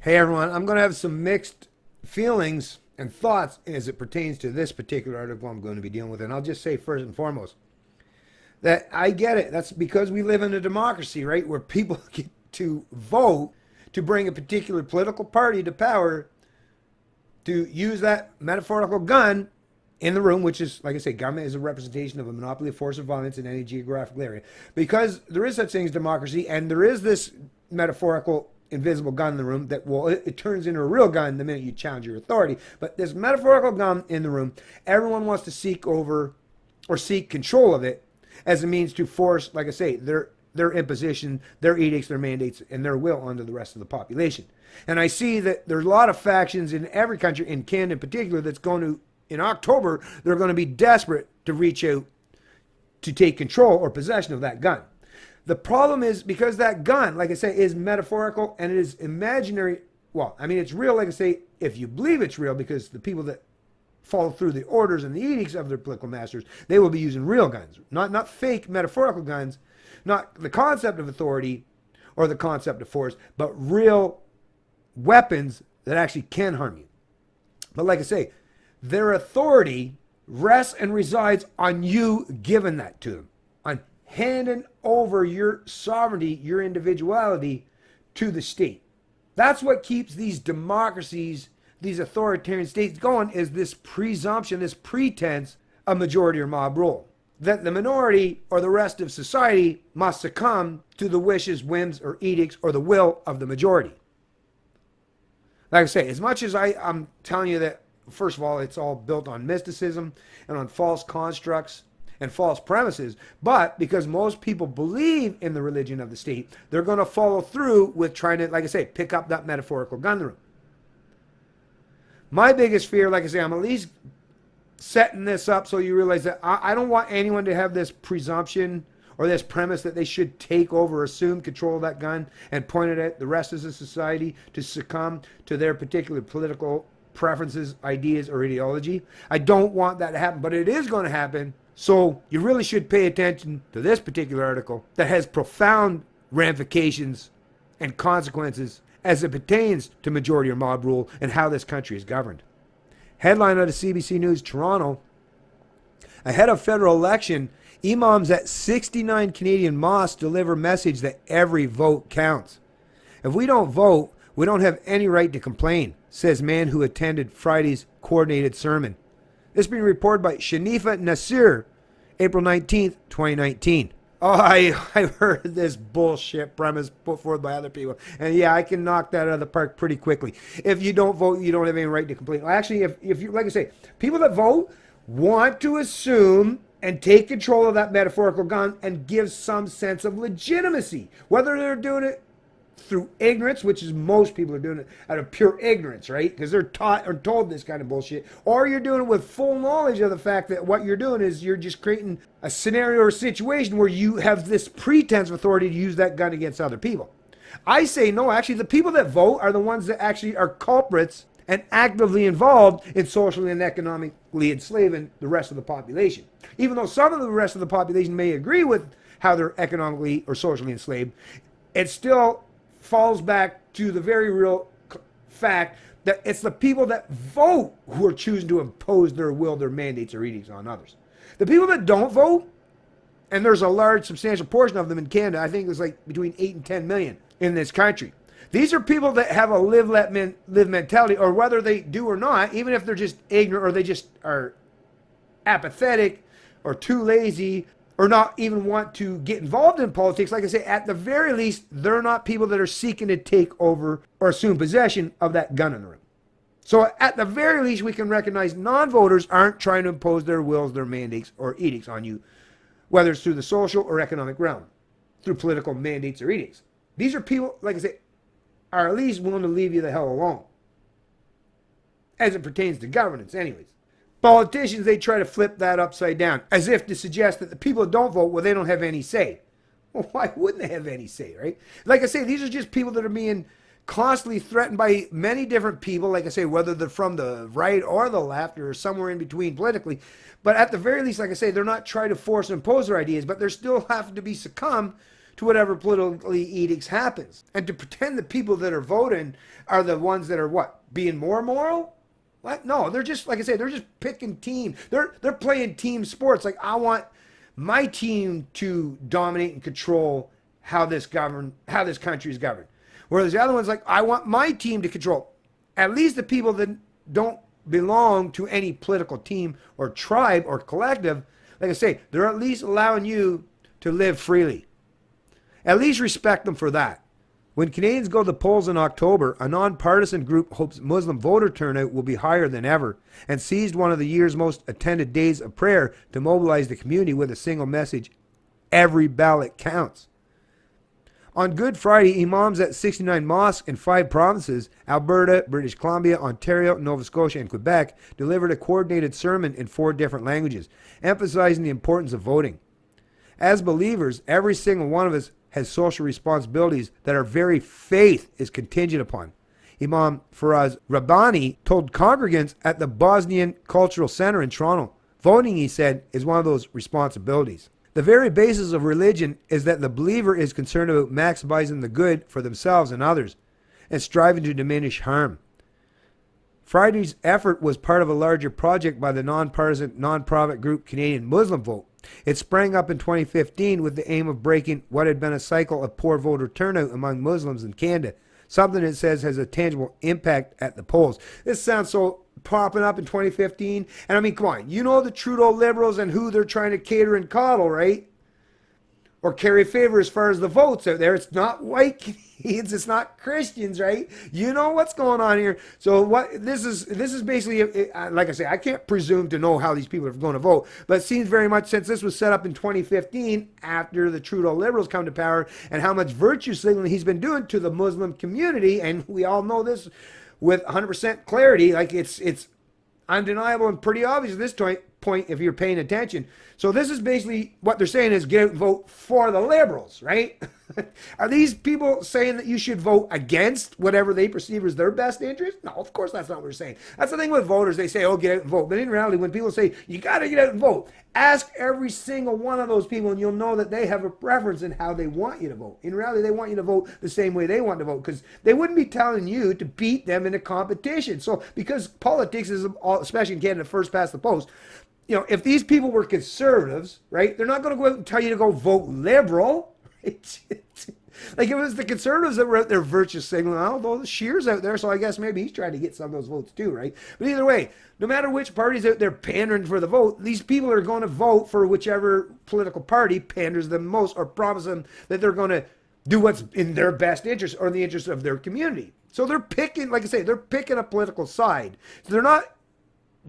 Hey everyone, I'm going to have some mixed feelings and thoughts as it pertains to this particular article I'm going to be dealing with. And I'll just say first and foremost that I get it. That's because we live in a democracy, right? Where people get to vote to bring a particular political party to power to use that metaphorical gun in the room, which is, like I say, government is a representation of a monopoly of force or violence in any geographical area. Because there is such thing as democracy, and there is this metaphorical invisible gun in the room that it turns into a real gun the minute you challenge your authority. But this metaphorical gun in the room, everyone wants to seek over or seek control of it as a means to force, like I say, their imposition, their edicts, their mandates, and their will onto the rest of the population. And I see that there's a lot of factions in every country, in Canada in particular, that's going to, in October, they're going to be desperate to reach out to take control or possession of that gun. The problem is because that gun, like I say, is metaphorical and it is imaginary. Well, I mean, it's real, like I say, if you believe it's real, because the people that follow through the orders and the edicts of their political masters, they will be using real guns, not fake metaphorical guns, not the concept of authority or the concept of force, but real weapons that actually can harm you. But like I say, their authority rests and resides on you giving that to them, on handing over your sovereignty, your individuality to the state. That's what keeps these democracies, these authoritarian states going, is this presumption, this pretense of majority or mob rule. That the minority or the rest of society must succumb to the wishes, whims, or edicts, or the will of the majority. Like I say, as much as I'm telling you that, first of all, it's all built on mysticism and on false constructs and false premises, but because most people believe in the religion of the state, they're going to follow through with trying to, like I say, pick up that metaphorical gun in the room. My biggest fear, like I say, I'm at least setting this up so you realize that I don't want anyone to have this presumption or this premise that they should take over, assume control of that gun and point it at the rest of the society to succumb to their particular political preferences, ideas, or ideology. I don't want that to happen, but it is going to happen. So you really should pay attention to this particular article that has profound ramifications and consequences as it pertains to majority or mob rule and how this country is governed. Headline out of CBC News Toronto: ahead of federal election, Imams at 69 Canadian mosques deliver message that every vote counts. If we don't vote, we don't have any right to complain, says man who attended Friday's coordinated sermon. This being reported by Shanifa Nasir, April 19th, 2019. Oh, I've heard this bullshit premise put forth by other people. And yeah, I can knock that out of the park pretty quickly. If you don't vote, you don't have any right to complain. Well, actually, if you, like I say, people that vote want to assume and take control of that metaphorical gun and give some sense of legitimacy. Whether they're doing it through ignorance, which is most people are doing it out of pure ignorance, right? Because they're taught or told this kind of bullshit. Or you're doing it with full knowledge of the fact that what you're doing is you're just creating a scenario or situation where you have this pretense of authority to use that gun against other people. I say no, actually, the people that vote are the ones that actually are culprits and actively involved in socially and economically enslaving the rest of the population. Even though some of the rest of the population may agree with how they're economically or socially enslaved, it still falls back to the very real fact that it's the people that vote who are choosing to impose their will, their mandates, or edicts on others. The people that don't vote, and there's a large, substantial portion of them in Canada, I think it's like between 8 and 10 million in this country. These are people that have a live, let live mentality, or whether they do or not, even if they're just ignorant or they just are apathetic or too lazy or not even want to get involved in politics. Like I say, at the very least, they're not people that are seeking to take over or assume possession of that gun in the room. So at the very least, we can recognize non-voters aren't trying to impose their wills, their mandates, or edicts on you, whether it's through the social or economic realm, through political mandates or edicts. These are people, like I say, are at least willing to leave you the hell alone, as it pertains to governance anyways. Politicians, they try to flip that upside down, as if to suggest that the people that don't vote, well, they don't have any say. Well, why wouldn't they have any say, right? Like I say, these are just people that are being constantly threatened by many different people, like I say, whether they're from the right or the left or somewhere in between politically. But at the very least, like I say, they're not trying to force and impose their ideas, but they're still having to be succumbed to whatever political edicts happens. And to pretend the people that are voting are the ones that are what? Being more moral? What? No, they're just, like I say, they're just picking team. They're playing team sports. Like, I want my team to dominate and control how this country is governed. Whereas the other one's like, I want my team to control. At least the people that don't belong to any political team or tribe or collective, like I say, they're at least allowing you to live freely. At least respect them for that. When Canadians go to the polls in October, a nonpartisan group hopes Muslim voter turnout will be higher than ever and seized one of the year's most attended days of prayer to mobilize the community with a single message: every ballot counts. On Good Friday, Imams at 69 mosques in 5 provinces, Alberta, British Columbia, Ontario, Nova Scotia, and Quebec, delivered a coordinated sermon in 4 different languages, emphasizing the importance of voting. As believers, every single one of us has social responsibilities that our very faith is contingent upon. Imam Faraz Rabbani told congregants at the Bosnian Cultural Center in Toronto, voting, he said, is one of those responsibilities. The very basis of religion is that the believer is concerned about maximizing the good for themselves and others, and striving to diminish harm. Friday's effort was part of a larger project by the nonpartisan, non-profit group Canadian Muslim Vote. It sprang up in 2015 with the aim of breaking what had been a cycle of poor voter turnout among Muslims in Canada, something it says has a tangible impact at the polls. This sounds so popping up in 2015, and I mean, come on, you know the Trudeau Liberals and who they're trying to cater and coddle, right? Or carry favor as far as the votes out there. It's not white Canadians, it's not Christians, right? You know what's going on here. So what this is basically, like I say, I can't presume to know how these people are going to vote, but it seems very much, since this was set up in 2015 after the Trudeau Liberals come to power, and how much virtue signaling he's been doing to the Muslim community, and we all know this with 100% clarity. Like, it's undeniable and pretty obvious at this point if you're paying attention. So this is basically what they're saying is get out and vote for the Liberals, right? Are these people saying that you should vote against whatever they perceive as their best interest? No, of course that's not what they're saying. That's the thing with voters. They say, oh, get out and vote. But in reality, when people say, you got to get out and vote, ask every single one of those people and you'll know that they have a preference in how they want you to vote. In reality, they want you to vote the same way they want to vote, because they wouldn't be telling you to beat them in a competition. So because politics is, especially in Canada, first past the post, you know, if these people were conservatives, right, they're not going to go out and tell you to go vote Liberal. Right? Like, it was the conservatives that were out there virtue signaling, although the Scheer's out there, so I guess maybe he's trying to get some of those votes too, right? But either way, no matter which party's out there pandering for the vote, these people are going to vote for whichever political party panders them most or promises them that they're going to do what's in their best interest or in the interest of their community. So they're picking, like I say, they're picking a political side. So they're not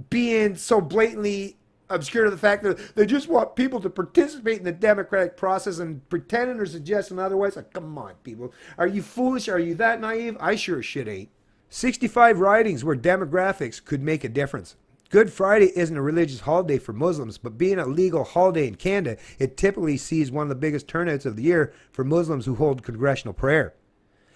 being so blatantly obscure to the fact that they just want people to participate in the democratic process and pretending or suggesting otherwise. Like, come on, people. Are you foolish? Are you that naive? I sure as shit ain't. 65 ridings where demographics could make a difference. Good Friday isn't a religious holiday for Muslims, but being a legal holiday in Canada, it typically sees one of the biggest turnouts of the year for Muslims who hold congressional prayer.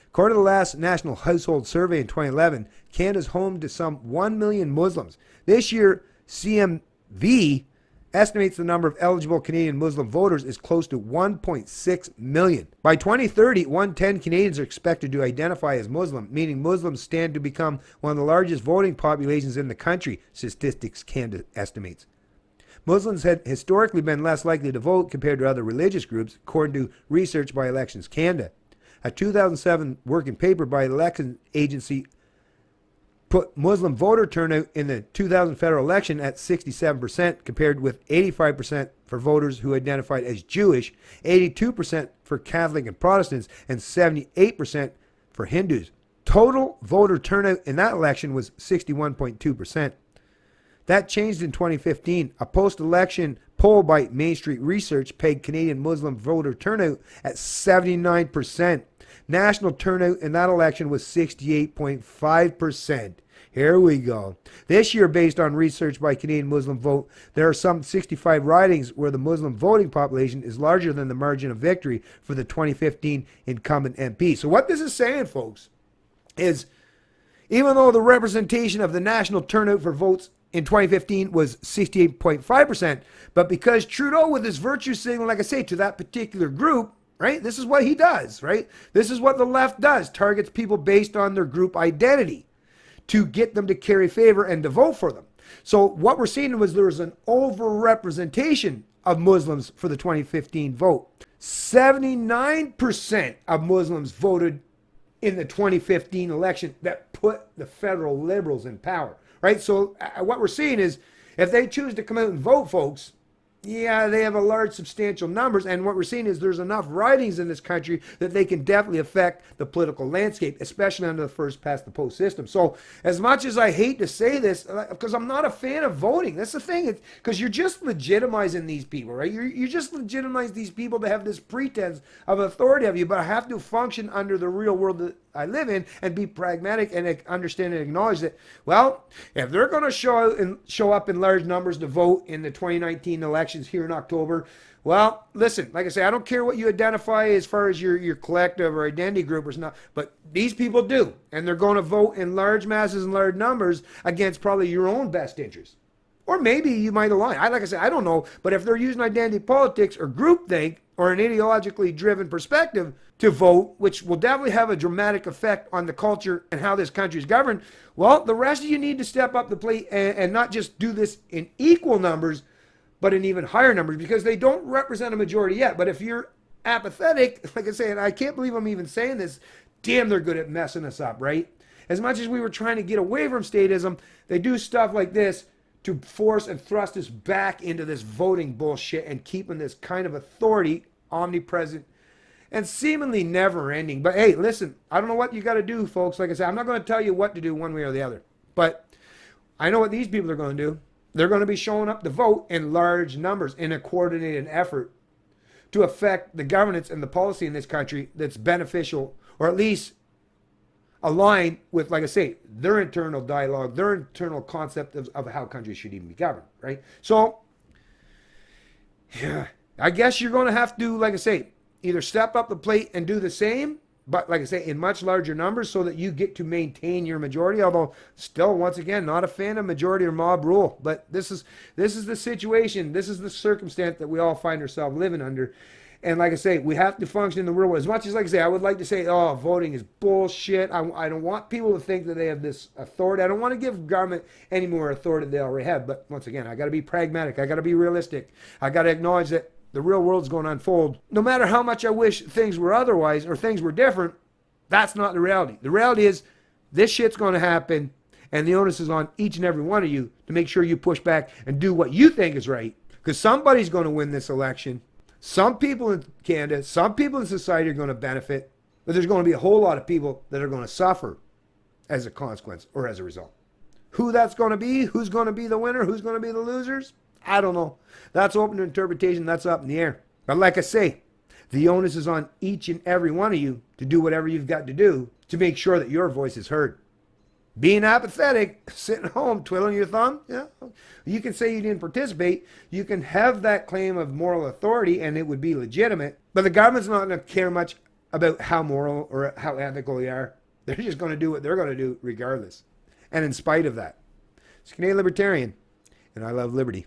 According to the last National Household Survey in 2011, Canada's home to some 1 million Muslims. This year, CMV estimates the number of eligible Canadian Muslim voters is close to 1.6 million. By 2030, 110 Canadians are expected to identify as Muslim, meaning Muslims stand to become one of the largest voting populations in the country, Statistics Canada estimates. Muslims had historically been less likely to vote compared to other religious groups, according to research by Elections Canada. A 2007 working paper by the election agency put Muslim voter turnout in the 2000 federal election at 67%, compared with 85% for voters who identified as Jewish, 82% for Catholic and Protestants, and 78% for Hindus. Total voter turnout in that election was 61.2%. That changed in 2015. A post-election poll by Main Street Research pegged Canadian Muslim voter turnout at 79%. National turnout in that election was 68.5%. Here we go. This year, based on research by Canadian Muslim Vote, there are some 65 ridings where the Muslim voting population is larger than the margin of victory for the 2015 incumbent MP. So what this is saying, folks, is even though the representation of the national turnout for votes in 2015 was 68.5%, but because Trudeau, with his virtue signal, like I say, to that particular group, right? This is what he does, right? This is what the left does, targets people based on their group identity to get them to carry favor and to vote for them. So what we're seeing was there was an overrepresentation of Muslims for the 2015 vote. 79% of Muslims voted in the 2015 election that put the federal liberals in power, right? So what we're seeing is if they choose to come out and vote, folks, yeah, they have a large, substantial numbers. And what we're seeing is there's enough writings in this country that they can definitely affect the political landscape, especially under the first past the post system. So as much as I hate to say this, because I'm not a fan of voting, that's the thing. It's because you're just legitimizing these people, right? You just legitimize these people to have this pretense of authority of you, but I have to function under the real world that I live in and be pragmatic and understand and acknowledge that, well, if they're going to show up in large numbers to vote in the 2019 elections here in October, well, listen, like I say, I don't care what you identify as far as your collective or identity group or not, but these people do, and they're going to vote in large masses and large numbers against probably your own best interests. Or maybe you might align. Like I said, I don't know, but if they're using identity politics or groupthink or an ideologically driven perspective to vote, which will definitely have a dramatic effect on the culture and how this country is governed, well, the rest of you need to step up the plate and not just do this in equal numbers, but in even higher numbers, because they don't represent a majority yet. But if you're apathetic, like I say, and I can't believe I'm even saying this, damn, they're good at messing us up, right? As much as we were trying to get away from statism, they do stuff like this to force and thrust us back into this voting bullshit and keeping this kind of authority omnipresent and seemingly never ending. But hey, listen, I don't know what you got to do, folks. Like I said, I'm not going to tell you what to do one way or the other. But I know what these people are going to do. They're going to be showing up to vote in large numbers in a coordinated effort to affect the governance and the policy in this country that's beneficial, or at least align with, like I say, their internal dialogue, their internal concept of how countries should even be governed, right? So, yeah, I guess you're going to have to, like I say, either step up the plate and do the same, but like I say, in much larger numbers so that you get to maintain your majority, although still, once again, not a fan of majority or mob rule. But this is the situation, this is the circumstance that we all find ourselves living under. And like I say, we have to function in the real world. As much as, like I say, I would like to say, oh, voting is bullshit. I don't want people to think that they have this authority. I don't want to give government any more authority than they already have. But once again, I got to be pragmatic. I got to be realistic. I got to acknowledge that the real world's going to unfold. No matter how much I wish things were otherwise or things were different, that's not the reality. The reality is this shit's going to happen, and the onus is on each and every one of you to make sure you push back and do what you think is right. Because somebody's going to win this election. Some people in Canada, some people in society are going to benefit, but there's going to be a whole lot of people that are going to suffer as a consequence or as a result. Who that's going to be, who's going to be the winner, who's going to be the losers, I don't know. That's open to interpretation. That's up in the air. But like I say, the onus is on each and every one of you to do whatever you've got to do to make sure that your voice is heard. Being apathetic, sitting at home, twiddling your thumb, yeah, you can say you didn't participate. You can have that claim of moral authority and it would be legitimate. But the government's not going to care much about how moral or how ethical you are. They're just going to do what they're going to do regardless. And in spite of that. It's Canadian Libertarian, and I love liberty.